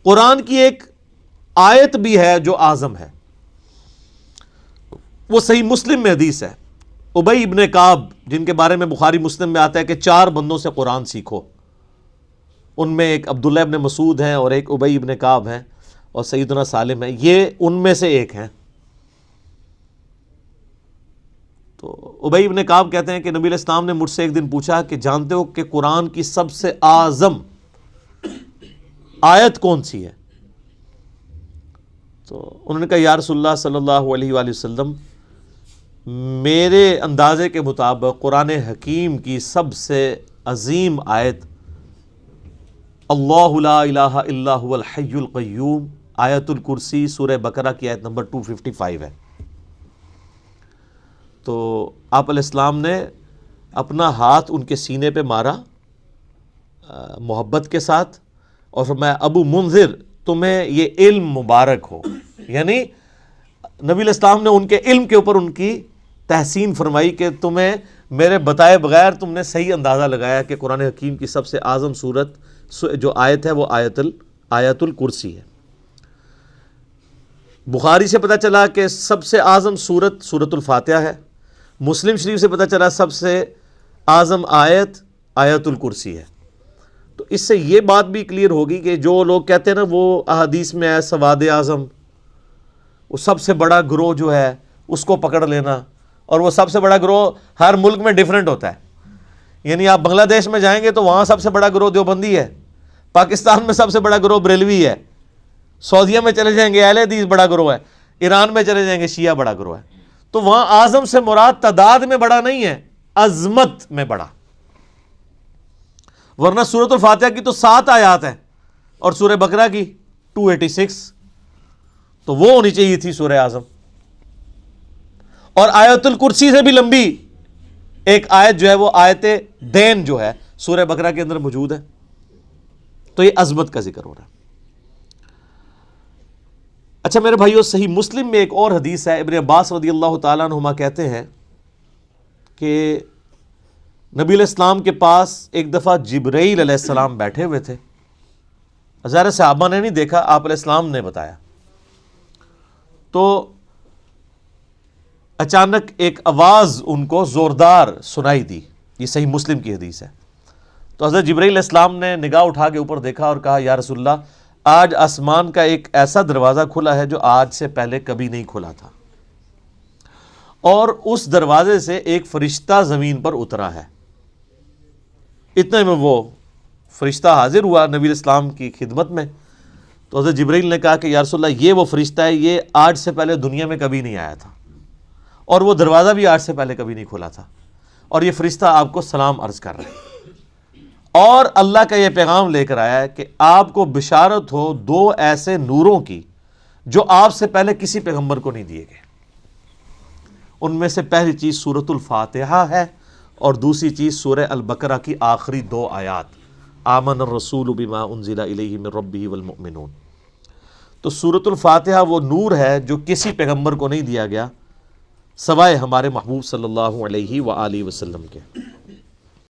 قرآن کی ایک آیت بھی ہے جو اعظم ہے، وہ صحیح مسلم میں حدیث ہے، ابی ابن کعب جن کے بارے میں بخاری مسلم میں آتا ہے کہ 4 بندوں سے قرآن سیکھو، ان میں ایک عبداللہ ابن مسعود ہیں اور ایک ابی ابن کعب ہیں اور سیدنا سالم ہے، یہ ان میں سے ایک ہیں۔ تو ابی ابن کعب کہتے ہیں کہ نبی علیہ السلام نے مجھ سے ایک دن پوچھا کہ جانتے ہو کہ قرآن کی سب سے اعظم آیت کون سی ہے؟ تو انہوں نے کہا یا رسول اللہ صلی اللہ علیہ وآلہ وسلم، میرے اندازے کے مطابق قرآن حکیم کی سب سے عظیم آیت اللہ لا الہ الا هو الحی القیوم آیت الکرسی سورہ بقرہ کی آیت نمبر 255 ہے۔ تو آپ علیہ السلام نے اپنا ہاتھ ان کے سینے پہ مارا محبت کے ساتھ اور فرمایا ابو منذر تمہیں یہ علم مبارک ہو، یعنی نبی علیہ السلام نے ان کے علم کے اوپر ان کی تحسین فرمائی کہ تمہیں میرے بتائے بغیر تم نے صحیح اندازہ لگایا کہ قرآن حکیم کی سب سے اعظم صورت جو آیت ہے وہ آیت الکرسی ہے۔ بخاری سے پتہ چلا کہ سب سے اعظم صورت سورۃ الفاتحہ ہے، مسلم شریف سے پتہ چلا سب سے اعظم آیت آیت الکرسی ہے۔ تو اس سے یہ بات بھی کلیئر ہوگی کہ جو لوگ کہتے ہیں نا وہ احادیث میں ہے سواد اعظم، وہ سب سے بڑا گروہ جو ہے اس کو پکڑ لینا، اور وہ سب سے بڑا گروہ ہر ملک میں ڈیفرنٹ ہوتا ہے، یعنی آپ بنگلہ دیش میں جائیں گے تو وہاں سب سے بڑا گروہ دیوبندی ہے، پاکستان میں سب سے بڑا گروہ بریلوی ہے، سعودیہ میں چلے جائیں گے اہل حدیث بڑا گروہ ہے، ایران میں چلے جائیں گے شیعہ بڑا گروہ ہے۔ تو وہاں اعظم سے مراد تعداد میں بڑا نہیں ہے، عظمت میں بڑا، ورنہ سورۃ الفاتحہ کی تو 7 آیات ہیں اور سورہ بقرہ کی 286، تو وہ ہونی چاہیے تھی سورہ اعظم۔ اور آیت الکرسی سے بھی لمبی ایک آیت جو ہے وہ آیت دین جو ہے سورہ بقرہ کے اندر موجود ہے، تو یہ عظمت کا ذکر ہو رہا ہے۔ اچھا میرے بھائیو، صحیح مسلم میں ایک اور حدیث ہے، ابن عباس رضی اللہ تعالیٰ عنہما کہتے ہیں کہ نبی علیہ السلام کے پاس ایک دفعہ جبرائیل علیہ السلام بیٹھے ہوئے تھے، ظاہر صحابہ نے نہیں دیکھا، آپ علیہ السلام نے بتایا، تو اچانک ایک آواز ان کو زوردار سنائی دی، یہ صحیح مسلم کی حدیث ہے۔ تو حضرت جبرائیل علیہ السلام نے نگاہ اٹھا کے اوپر دیکھا اور کہا یا رسول اللہ، آج آسمان کا ایک ایسا دروازہ کھلا ہے جو آج سے پہلے کبھی نہیں کھلا تھا، اور اس دروازے سے ایک فرشتہ زمین پر اترا ہے۔ اتنے میں وہ فرشتہ حاضر ہوا نبی علیہ السلام کی خدمت میں، تو حضرت جبرائیل نے کہا کہ یا رسول اللہ، یہ وہ فرشتہ ہے، یہ آج سے پہلے دنیا میں کبھی نہیں آیا تھا، اور وہ دروازہ بھی آج سے پہلے کبھی نہیں کھلا تھا، اور یہ فرشتہ آپ کو سلام عرض کر رہا ہے، اور اللہ کا یہ پیغام لے کر آیا ہے کہ آپ کو بشارت ہو 2 ایسے نوروں کی جو آپ سے پہلے کسی پیغمبر کو نہیں دیے گئے۔ ان میں سے پہلی چیز سورۃ الفاتحہ ہے اور دوسری چیز سورہ البقرہ کی آخری 2 آیات، آمن الرسول بما انزل الیہ من ربہ والمؤمنون۔ تو سورۃ الفاتحہ وہ نور ہے جو کسی پیغمبر کو نہیں دیا گیا سوائے ہمارے محبوب صلی اللہ علیہ وآلہ وسلم کے۔